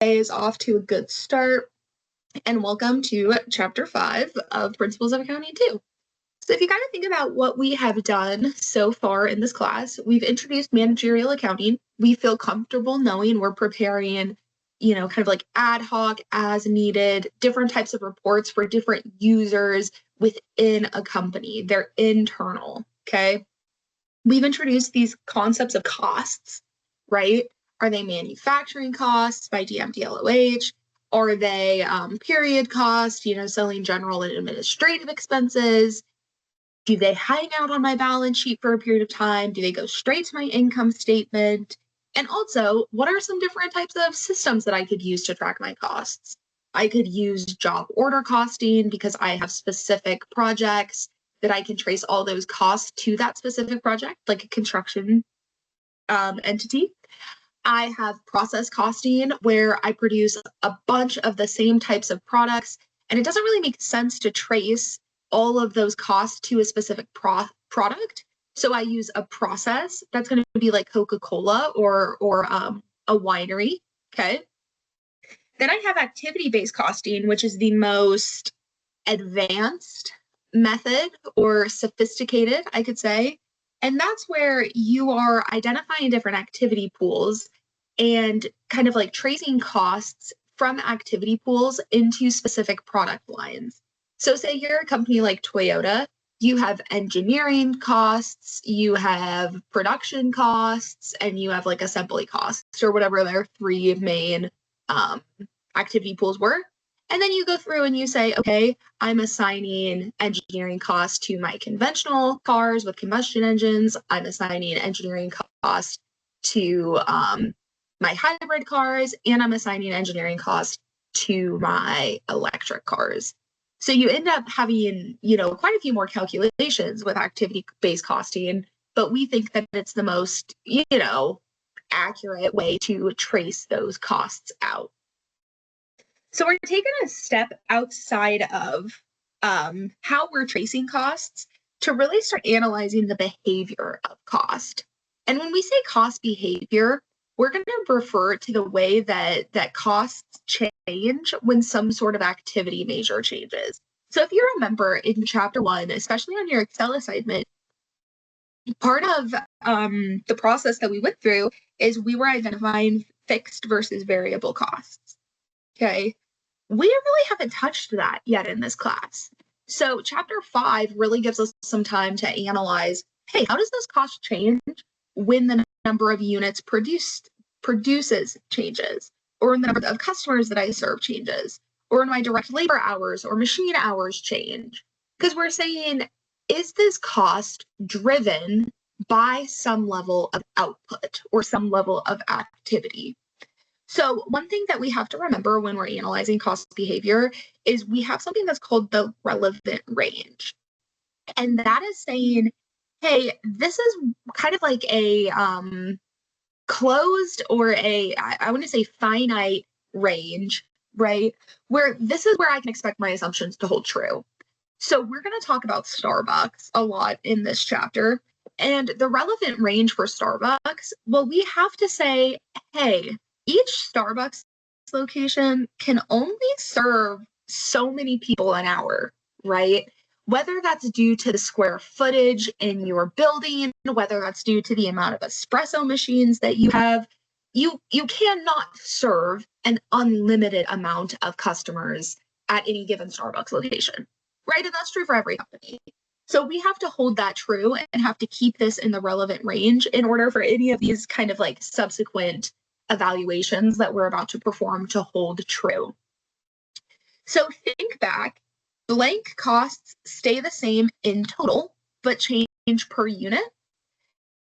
is off to a good start, and welcome to Chapter 5 of Principles of Accounting 2. So if you kind of think about what we have done so far in this class, we've introduced managerial accounting. We feel comfortable knowing we're preparing, kind of like ad hoc, as needed, different types of reports for different users within a company. They're internal, okay? We've introduced these concepts of costs, right? Are they manufacturing costs by DMDLOH? Are they period costs, selling general and administrative expenses? Do they hang out on my balance sheet for a period of time? Do they go straight to my income statement? And also, what are some different types of systems that I could use to track my costs? I could use job order costing because I have specific projects that I can trace all those costs to that specific project, like a construction entity. I have process costing where I produce a bunch of the same types of products, and it doesn't really make sense to trace all of those costs to a specific product. So I use a process that's going to be like Coca-Cola or a winery. Okay. Then I have activity-based costing, which is the most advanced method or sophisticated, I could say. And that's where you are identifying different activity pools and kind of like tracing costs from activity pools into specific product lines. So say you're a company like Toyota, you have engineering costs, you have production costs, and you have like assembly costs or whatever their three main activity pools were. And then you go through and you say, okay, I'm assigning engineering costs to my conventional cars with combustion engines. I'm assigning engineering costs to my hybrid cars, and I'm assigning engineering costs to my electric cars. So you end up having, quite a few more calculations with activity-based costing, but we think that it's the most, accurate way to trace those costs out. So we're taking a step outside of how we're tracing costs to really start analyzing the behavior of cost. And when we say cost behavior, we're going to refer to the way that costs change when some sort of activity measure changes. So if you remember in Chapter 1, especially on your Excel assignment, part of the process that we went through is we were identifying fixed versus variable costs. Okay. We really haven't touched that yet in this class. So Chapter 5 really gives us some time to analyze, hey, how does this cost change when the number of units produces changes, or when the number of customers that I serve changes, or when my direct labor hours or machine hours change? Because we're saying, is this cost driven by some level of output or some level of activity? So one thing that we have to remember when we're analyzing cost behavior is we have something that's called the relevant range. And that is saying, hey, this is kind of like a closed or I want to say finite range, right? Where this is where I can expect my assumptions to hold true. So we're going to talk about Starbucks a lot in this chapter. And the relevant range for Starbucks, well, we have to say, hey, each Starbucks location can only serve so many people an hour, right? Whether that's due to the square footage in your building, whether that's due to the amount of espresso machines that you have, you cannot serve an unlimited amount of customers at any given Starbucks location, right? And that's true for every company. So we have to hold that true and have to keep this in the relevant range in order for any of these kind of like subsequent evaluations that we're about to perform to hold true. So think back, blank costs stay the same in total, but change per unit,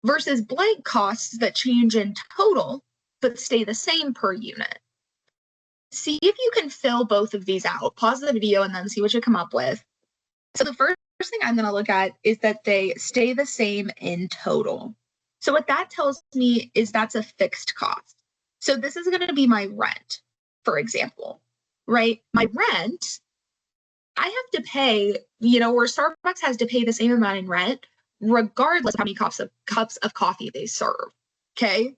versus blank costs that change in total, but stay the same per unit. See if you can fill both of these out. Pause the video and then see what you come up with. So the first thing I'm going to look at is that they stay the same in total. So what that tells me is that's a fixed cost. So this is going to be my rent, for example, right? My rent, I have to pay, or Starbucks has to pay the same amount in rent, regardless of how many cups of coffee they serve, okay?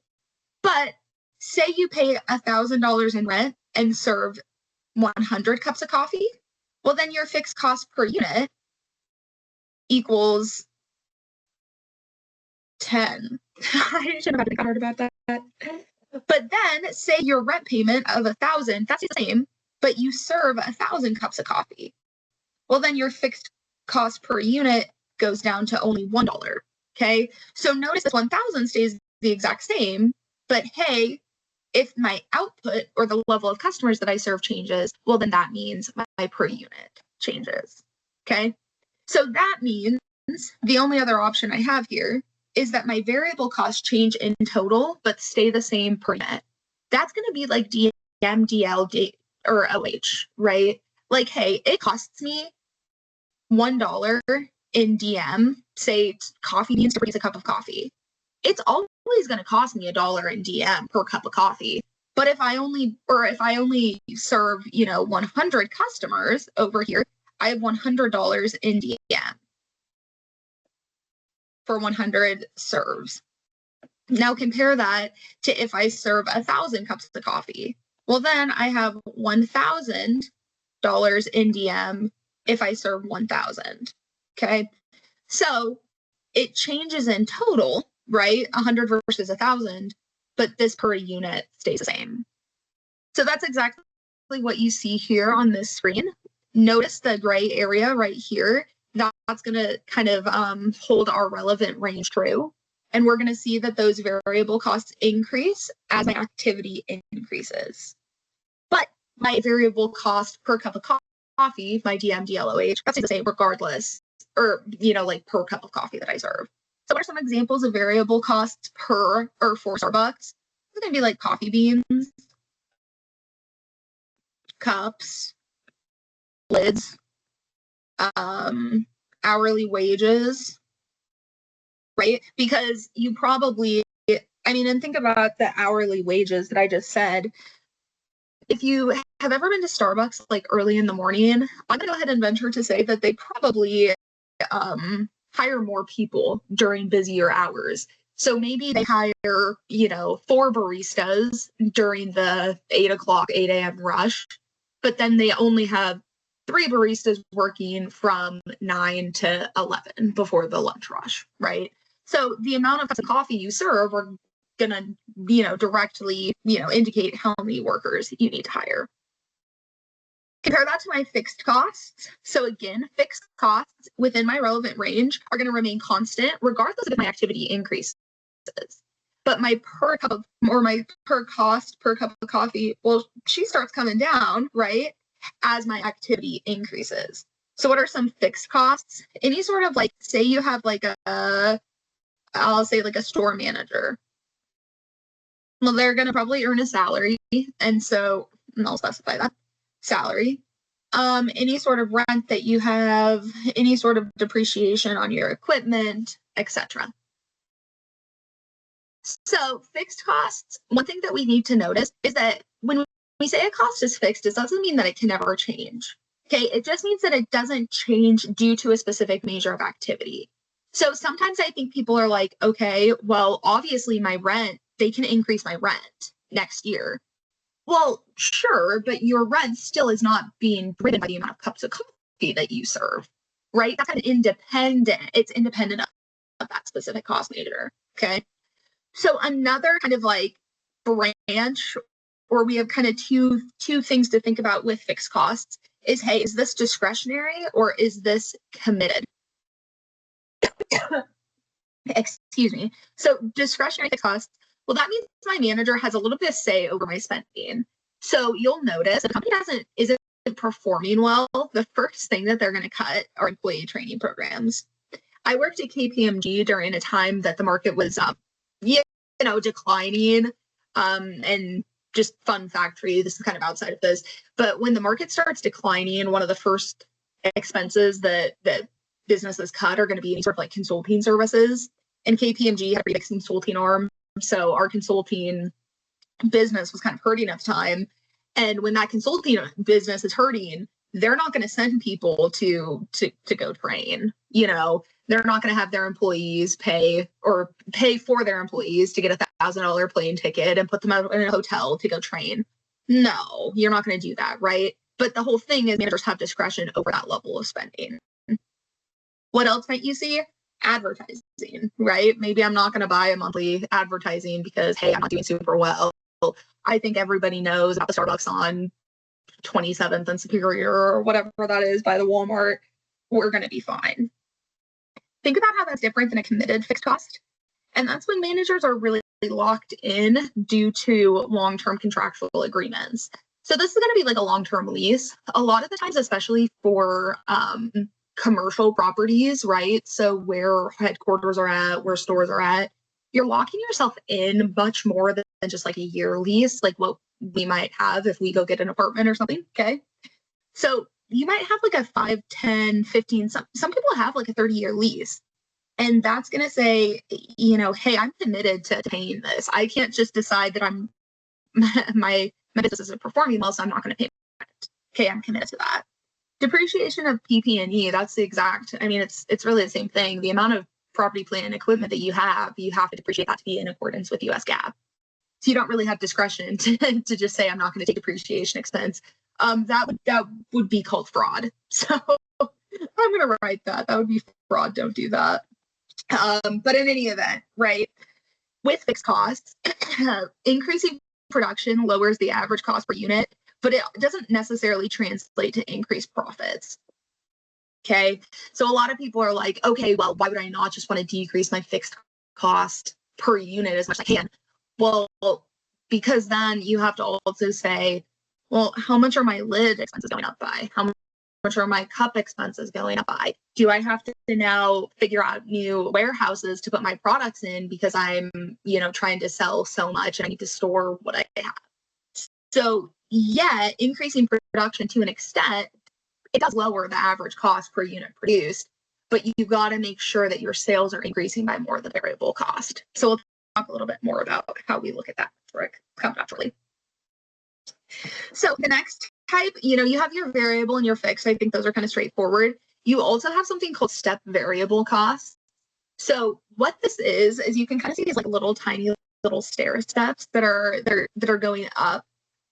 But say you pay $1,000 in rent and serve 100 cups of coffee, well, then your fixed cost per unit equals 10. I shouldn't have been hard about that. But then say your rent payment of 1,000, that's the same, but you serve 1,000 cups of coffee. Well, then your fixed cost per unit goes down to only $1. Okay. So notice this 1,000 stays the exact same, but hey, if my output or the level of customers that I serve changes, well, then that means my per unit changes. Okay. So that means the only other option I have here is that my variable costs change in total, but stay the same per unit. That's going to be like DM, DL, or OH, right? Like, hey, it costs me $1 in DM, say coffee beans to produce a cup of coffee. It's always going to cost me $1 in DM per cup of coffee. But if I only serve, 100 customers over here, I have $100 in DM for 100 serves. Now compare that to if I serve 1,000 cups of coffee. Well, then I have $1,000 in DM if I serve 1,000. Okay. So it changes in total, right? 100 versus 1,000, but this per unit stays the same. So that's exactly what you see here on this screen. Notice the gray area right here. That's going to kind of hold our relevant range true. And we're going to see that those variable costs increase as my activity increases. But my variable cost per cup of coffee, my DM, DLOH, that's the same regardless, or, like per cup of coffee that I serve. So what are some examples of variable costs for Starbucks? It's going to be like coffee beans, cups, lids, hourly wages, right? Because you probably, and think about the hourly wages that I just said. If you have ever been to Starbucks like early in the morning, I'm gonna go ahead and venture to say that they probably hire more people during busier hours. So maybe they hire, 4 baristas during the 8 a.m. rush, but then they only have 3 baristas working from 9 to 11 before the lunch rush, right? So the amount of cups of coffee you serve are gonna, directly, indicate how many workers you need to hire. Compare that to my fixed costs. So again, fixed costs within my relevant range are going to remain constant regardless of if my activity increases. But my per cost per cup of coffee, well, she starts coming down, right, as my activity increases. So what are some fixed costs? Any sort of say you have I'll say a store manager. Well, they're going to probably earn a salary. And so I'll specify that salary. Any sort of rent that you have, any sort of depreciation on your equipment, etc. So fixed costs, one thing that we need to notice is that when we say a cost is fixed, it doesn't mean that it can never change. Okay, it just means that it doesn't change due to a specific measure of activity. So sometimes I think people are like, okay, well, obviously my rent, they can increase my rent next year. Well, sure, but your rent still is not being driven by the amount of cups of coffee that you serve, right? That's kind of independent. It's independent of that specific cost measure, okay? So another kind of branch, or we have kind of two things to think about with fixed costs is, hey, is this discretionary or is this committed? Excuse me. So discretionary costs, well, that means my manager has a little bit of say over my spending. So you'll notice if the company isn't performing well, the first thing that they're going to cut are employee training programs. I worked at KPMG during a time that the market was declining. And just fun fact for you, this is kind of outside of this, but when the market starts declining, one of the first expenses that businesses cut are going to be any sort of consulting services. And KPMG had a big consulting arm. So our consulting business was kind of hurting at the time. And when that consulting business is hurting, they're not going to send people to go train. They're not going to have their employees pay for their employees to get $2,000 plane ticket and put them out in a hotel to go train. No, you're not going to do that, right? But the whole thing is managers have discretion over that level of spending. What else might you see? Advertising, right? Maybe I'm not going to buy a monthly advertising because, hey, I'm not doing super well. I think everybody knows about the Starbucks on 27th and Superior or whatever that is by the Walmart. We're going to be fine. Think about how that's different than a committed fixed cost. And that's when managers are really locked in due to long-term contractual agreements. So this is going to be like a long-term lease. A lot of the times, especially for commercial properties, right? So where headquarters are at, where stores are at, you're locking yourself in much more than just like a year lease, like what we might have if we go get an apartment or something, okay? So you might have like a 5, 10, 15, some people have like a 30-year lease. And that's going to say, you know, hey, I'm committed to paying this. I can't just decide that my business isn't performing well, so I'm not going to pay rent. Okay, I'm committed to that. Depreciation of PP&E, that's the exact, I mean, it's really the same thing. The amount of property, plant, and equipment that you have to depreciate that to be in accordance with US GAAP. So you don't really have discretion to just say, I'm not going to take depreciation expense. That would be called fraud. So I'm going to write that. That would be fraud. Don't do that. But in any event, right, with fixed costs, increasing production lowers the average cost per unit, but it doesn't necessarily translate to increased profits. Okay, so a lot of people are like, okay, well, why would I not just want to decrease my fixed cost per unit as much as I can? Well, because then you have to also say, well, how much are my lid expenses going up by? How much are my cup expenses going up by? Do I have to now figure out new warehouses to put my products in because I'm, you know, trying to sell so much and I need to store what I have? So yeah, increasing production to an extent, it does lower the average cost per unit produced, but you got to make sure that your sales are increasing by more than the variable cost. So we'll talk a little bit more about how we look at that contractually. So the next type, you know, you have your variable and your fixed. I think those are kind of straightforward. You also have something called step variable costs. So what this is you can kind of see these like little tiny little stair steps that are going up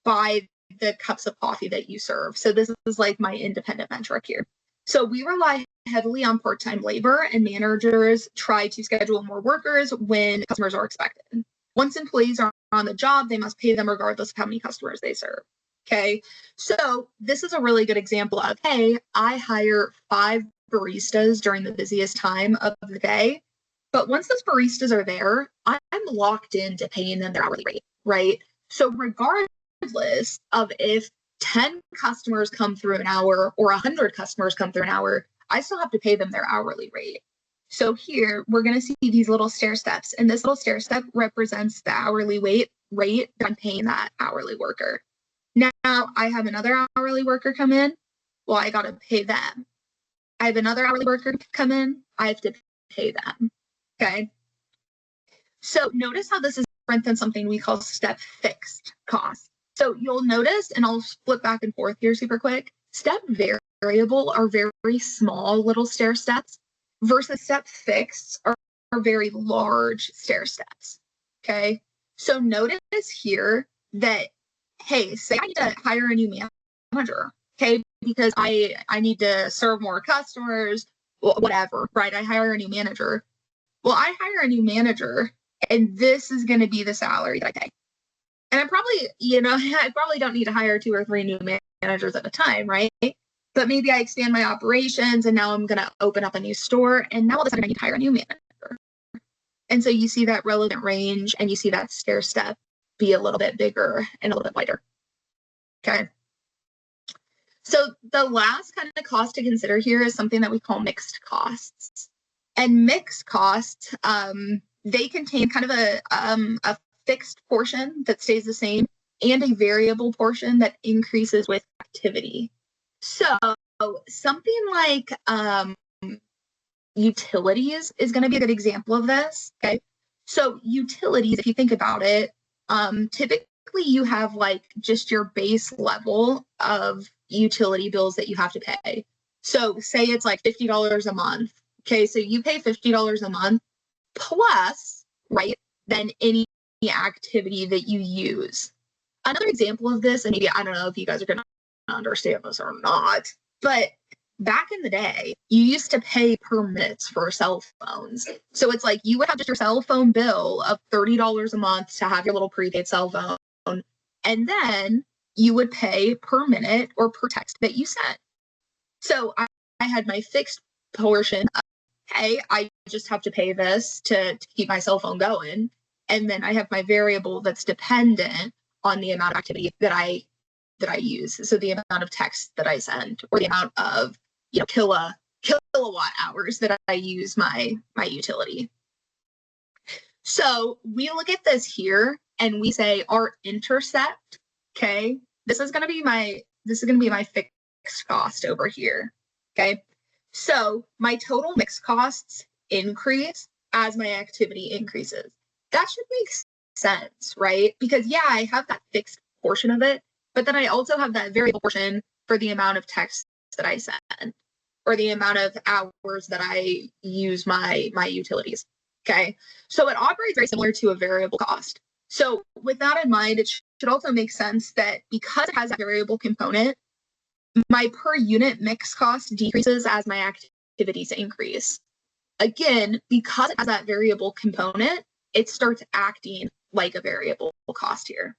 by the cups of coffee that you serve. So this is like my independent metric here. So we rely heavily on part-time labor, and managers try to schedule more workers when customers are expected. Once employees are on the job, they must pay them regardless of how many customers they serve. Okay, so this is a really good example of, hey, I hire 5 baristas during the busiest time of the day, but once those baristas are there, I'm locked into paying them their hourly rate, right? So regardless of if 10 customers come through an hour or 100 customers come through an hour, I still have to pay them their hourly rate. So here we're going to see these little stair steps, and this little stair step represents the hourly rate that I'm paying that hourly worker. Now I have another hourly worker come in. Well, I got to pay them. I have another hourly worker come in. I have to pay them. Okay. So notice how this is different than something we call step fixed cost. So you'll notice, and I'll flip back and forth here super quick, step variable are very small little stair steps versus step fixed are very large stair steps. Okay. So notice here that, hey, say I need to hire a new manager, okay, because I need to serve more customers, whatever, right? I hire a new manager. Well, I hire a new manager, and this is going to be the salary that I pay. And I probably, you know, I probably don't need to hire 2 or 3 new managers at a time, right? But maybe I expand my operations, and now I'm going to open up a new store, and now all of a sudden I need to hire a new manager. And so you see that relevant range, and you see that stair step be a little bit bigger and a little bit wider. Okay. So the last kind of cost to consider here is something that we call mixed costs. And mixed costs, they contain kind of a fixed portion that stays the same and a variable portion that increases with activity. So something like utilities is going to be a good example of this. Okay. So utilities, if you think about it, typically you have like just your base level of utility bills that you have to pay. So say it's like $50 a month. Okay, so you pay $50 a month plus, right, then any activity that you use. Another example of this, and maybe I don't know if you guys are going to understand this or not, but back in the day, you used to pay per minutes for cell phones. So it's like you would have just your cell phone bill of $30 a month to have your little prepaid cell phone, and then you would pay per minute or per text that you sent. So I had my fixed portion of, hey, I just have to pay this to keep my cell phone going. And then I have my variable that's dependent on the amount of activity that I use. So the amount of text that I send, or the amount of, you know, kilowatt hours that I use my utility. So we look at this here and we say our intercept, okay, this is gonna be my fixed cost over here. Okay. So my total mixed costs increase as my activity increases. That should make sense, right? Because yeah, I have that fixed portion of it, but then I also have that variable portion for the amount of text that I send, or the amount of hours that I use my utilities. Okay. So it operates very similar to a variable cost. So with that in mind, it should also make sense that because it has a variable component, my per unit mix cost decreases as my activities increase. Again, because it has that variable component, it starts acting like a variable cost here.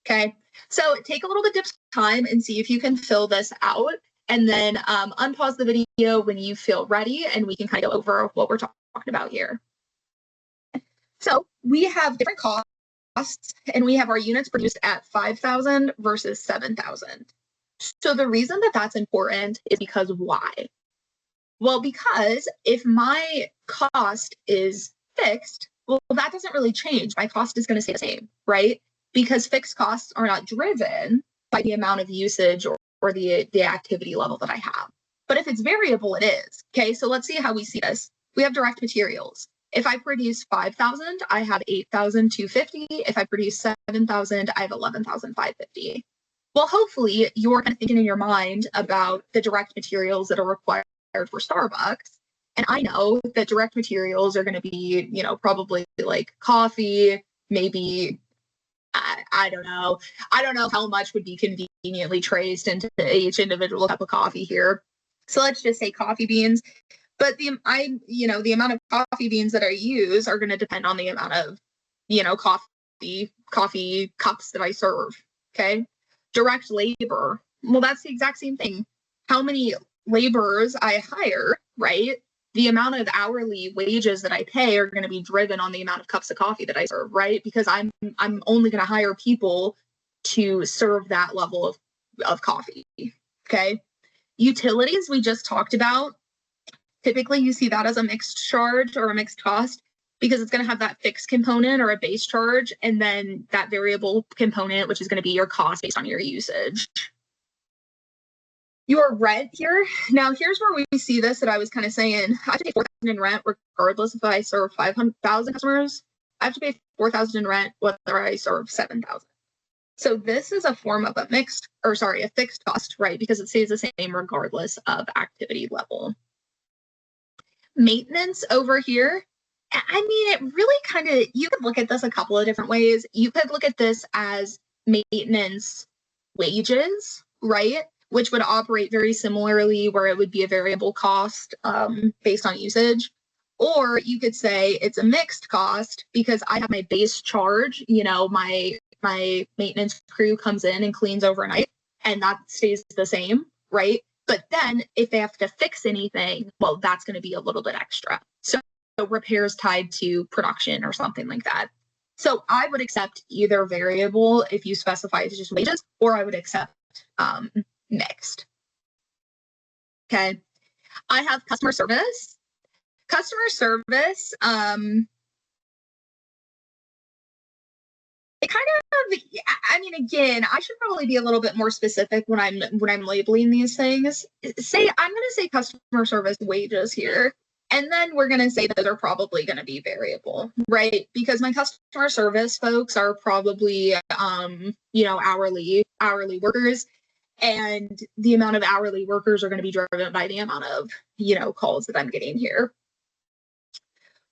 Okay, so take a little bit of time and see if you can fill this out, and then unpause the video when you feel ready, and we can kind of go over what we're talking about here. So we have different costs, and we have our units produced at 5,000 versus 7,000. So the reason that that's important is because why? Well, because if my cost is fixed, well, that doesn't really change. My cost is going to stay the same, right? Because fixed costs are not driven by the amount of usage or the activity level that I have. But if it's variable, it is. Okay, so let's see how we see this. We have direct materials. If I produce 5,000, I have 8,250. If I produce 7,000, I have 11,550. Well, hopefully you're kind of thinking in your mind about the direct materials that are required for Starbucks. And I know that direct materials are going to be, you know, probably like coffee, maybe, I don't know. I don't know how much would be conveniently traced into each individual cup of coffee here. So let's just say coffee beans. But the amount of coffee beans that I use are going to depend on the amount of, you know, coffee cups that I serve. Okay. Direct labor. Well, that's the exact same thing. How many laborers I hire, right? The amount of hourly wages that I pay are going to be driven on the amount of cups of coffee that I serve, right? Because I'm only going to hire people to serve that level of coffee. Okay. Utilities we just talked about. Typically you see that as a mixed charge or a mixed cost, because it's going to have that fixed component or a base charge, and then that variable component, which is going to be your cost based on your usage. Your rent here. Now, here's where we see this that I was kind of saying. I have to pay 4,000 in rent regardless if I serve 500,000 customers. I have to pay 4,000 in rent whether I serve 7,000. So this is a form of a fixed cost, right? Because it stays the same regardless of activity level. Maintenance over here. I mean, it really kind of, you could look at this a couple of different ways. You could look at this as maintenance wages, right? Which would operate very similarly, where it would be a variable cost based on usage. Or you could say it's a mixed cost because I have my base charge, you know, my maintenance crew comes in and cleans overnight, and that stays the same, right? But then if they have to fix anything, well, that's going to be a little bit extra. So repairs tied to production or something like that. So I would accept either variable if you specify it's just wages, or I would accept mixed. Okay. I have customer service. Customer service, it kind of, I mean, again, I should probably be a little bit more specific when I'm labeling these things. I'm going to say customer service wages here. And then we're going to say that they're probably going to be variable, right? Because my customer service folks are probably, you know, hourly workers. And the amount of hourly workers are going to be driven by the amount of, you know, calls that I'm getting here.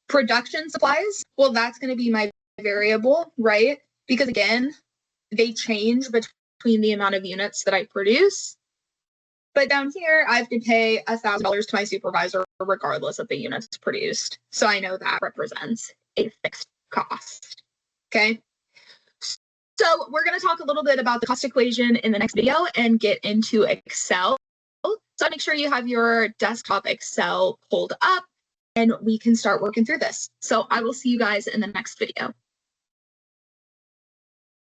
Production supplies, well, that's going to be my variable, right? Because again, they change between the amount of units that I produce. But down here, I have to pay $1,000 to my supervisor regardless of the units produced. So I know that represents a fixed cost. Okay. So we're going to talk a little bit about the cost equation in the next video and get into Excel. So make sure you have your desktop Excel pulled up and we can start working through this. So I will see you guys in the next video.